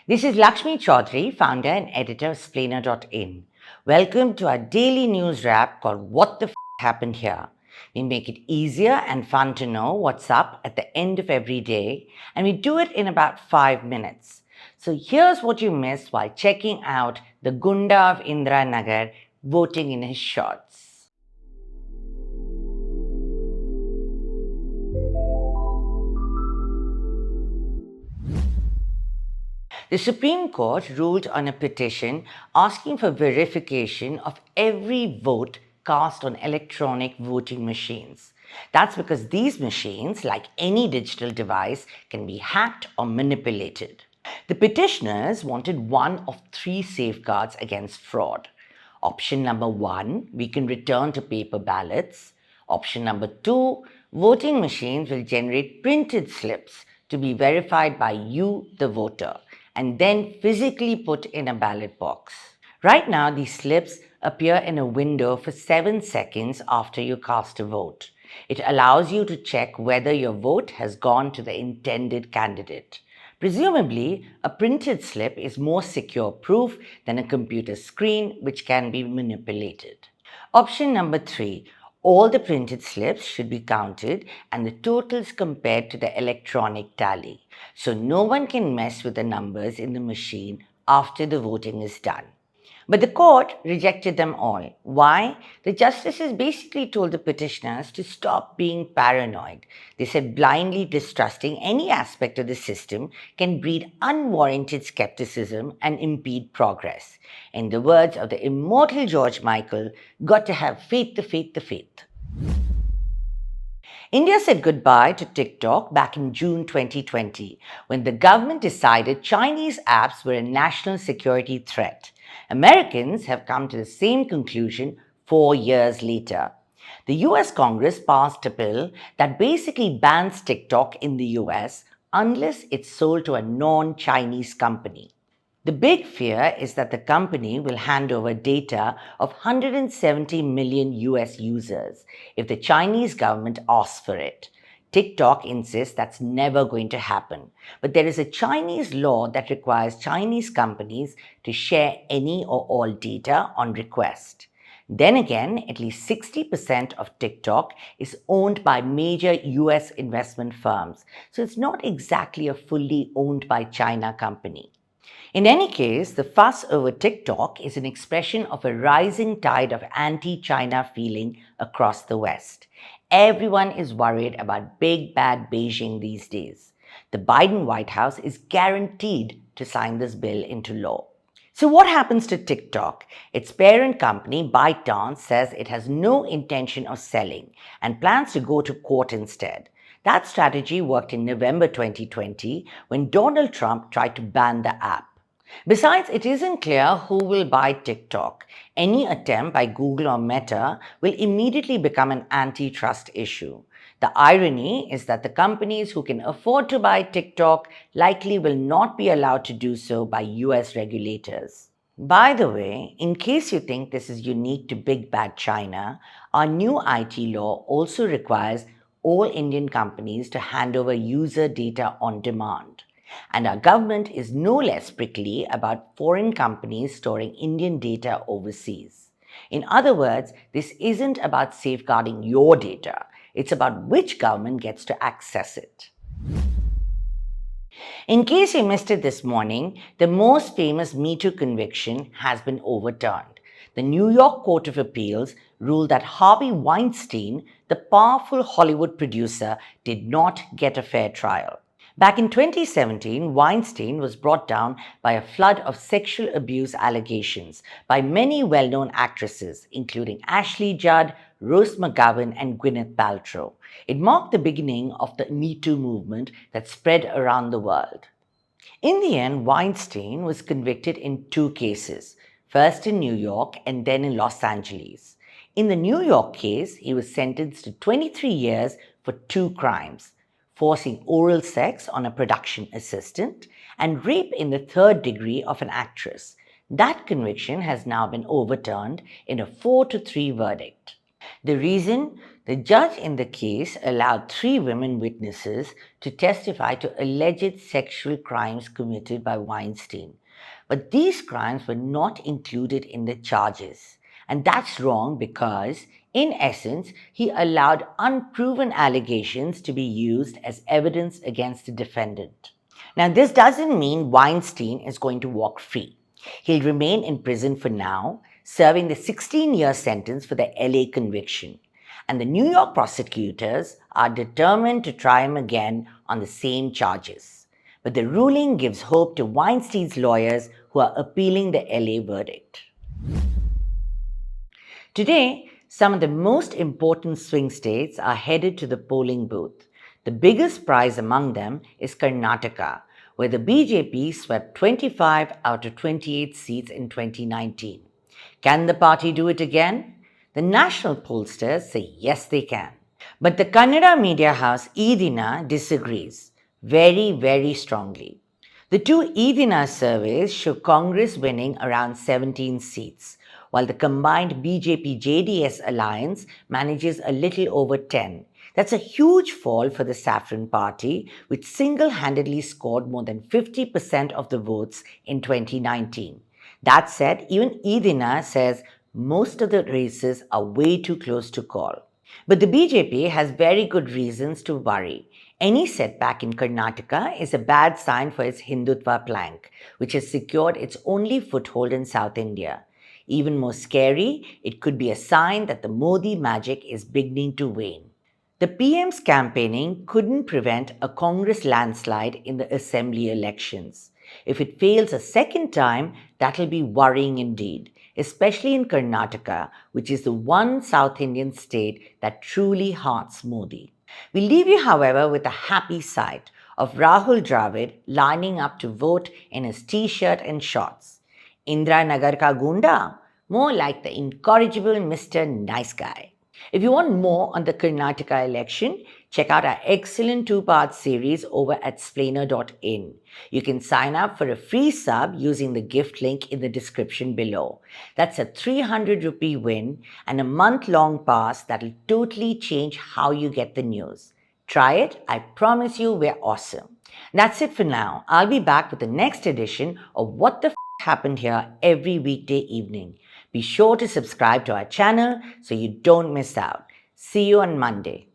This is Lakshmi Chaudhry, founder and editor of Splainer.in. Welcome to our daily news wrap called What the Happened Here. We make it easier and fun to know what's up at the end of every day, and we do it in about 5 minutes. So here's what you missed while checking out the Gunda of Indira Nagar voting in his shorts. The Supreme Court ruled on a petition asking for verification of every vote cast on electronic voting machines. That's because these machines, like any digital device, can be hacked or manipulated. The petitioners wanted one of three safeguards against fraud. Option number 1, we can return to paper ballots. Option number 2, voting machines will generate printed slips to be verified by you, the voter, and then physically put in a ballot box. Right now, these slips appear in a window for 7 seconds after you cast a vote. It allows you to check whether your vote has gone to the intended candidate. Presumably, a printed slip is more secure proof than a computer screen, which can be manipulated. Option number 3. All the printed slips should be counted and the totals compared to the electronic tally, so no one can mess with the numbers in the machine after the voting is done. But the court rejected them all. Why? The justices basically told the petitioners to stop being paranoid. They said blindly distrusting any aspect of the system can breed unwarranted skepticism and impede progress. In the words of the immortal George Michael, got to have faith, the faith, the faith. India said goodbye to TikTok back in June 2020 when the government decided Chinese apps were a national security threat. Americans have come to the same conclusion 4 years later. The US Congress passed a bill that basically bans TikTok in the US unless it's sold to a non-Chinese company. The big fear is that the company will hand over data of 170 million US users if the Chinese government asks for it. TikTok insists that's never going to happen, but there is a Chinese law that requires Chinese companies to share any or all data on request. Then again, at least 60% of TikTok is owned by major US investment firms, so it's not exactly a fully owned by China company. In any case, the fuss over TikTok is an expression of a rising tide of anti-China feeling across the West. Everyone is worried about big bad Beijing these days. The Biden White House is guaranteed to sign this bill into law. So what happens to TikTok? Its parent company, ByteDance, says it has no intention of selling and plans to go to court instead. That strategy worked in November 2020 when Donald Trump tried to ban the app. Besides, it isn't clear who will buy TikTok. Any attempt by Google or Meta will immediately become an antitrust issue. The irony is that the companies who can afford to buy TikTok likely will not be allowed to do so by US regulators. By the way, in case you think this is unique to big bad China, our new IT law also requires all Indian companies to hand over user data on demand. And our government is no less prickly about foreign companies storing Indian data overseas. In other words, this isn't about safeguarding your data. It's about which government gets to access it. In case you missed it this morning, the most famous Me Too conviction has been overturned. The New York Court of Appeals ruled that Harvey Weinstein, the powerful Hollywood producer, did not get a fair trial. Back in 2017, Weinstein was brought down by a flood of sexual abuse allegations by many well-known actresses, including Ashley Judd, Rose McGowan, and Gwyneth Paltrow. It marked the beginning of the Me Too movement that spread around the world. In the end, Weinstein was convicted in 2 cases, first in New York and then in Los Angeles. In the New York case, he was sentenced to 23 years for 2 crimes: forcing oral sex on a production assistant, and rape in the 3rd degree of an actress. That conviction has now been overturned in a 4-3 verdict. The reason? The judge in the case allowed 3 women witnesses to testify to alleged sexual crimes committed by Weinstein. But these crimes were not included in the charges. And that's wrong because, in essence, he allowed unproven allegations to be used as evidence against the defendant. Now, this doesn't mean Weinstein is going to walk free. He'll remain in prison for now, serving the 16-year sentence for the LA conviction. And the New York prosecutors are determined to try him again on the same charges. But the ruling gives hope to Weinstein's lawyers who are appealing the LA verdict. Today, some of the most important swing states are headed to the polling booth. The biggest prize among them is Karnataka, where the BJP swept 25 out of 28 seats in 2019. Can the party do it again? The national pollsters say yes, they can. But the Kannada media house Edina disagrees very, very strongly. The two Edina surveys show Congress winning around 17 seats, while the combined BJP-JDS alliance manages a little over 10. That's a huge fall for the Saffron Party, which single-handedly scored more than 50% of the votes in 2019. That said, even Edina says most of the races are way too close to call. But the BJP has very good reasons to worry. Any setback in Karnataka is a bad sign for its Hindutva plank, which has secured its only foothold in South India. Even more scary, it could be a sign that the Modi magic is beginning to wane. The PM's campaigning couldn't prevent a Congress landslide in the assembly elections. If it fails a second time, that'll be worrying indeed, especially in Karnataka, which is the one South Indian state that truly hearts Modi. We leave you, however, with a happy sight of Rahul Dravid lining up to vote in his t-shirt and shorts. Indra Nagar ka gunda? More like the incorrigible Mr. Nice Guy. If you want more on the Karnataka election, check out our excellent 2-part series over at Splainer.in. You can sign up for a free sub using the gift link in the description below. That's a 300 rupee win and a month-long pass that'll totally change how you get the news. Try it, I promise you we're awesome. That's it for now. I'll be back with the next edition of What the Happened Here every weekday evening. Be sure to subscribe to our channel so you don't miss out. See you on Monday.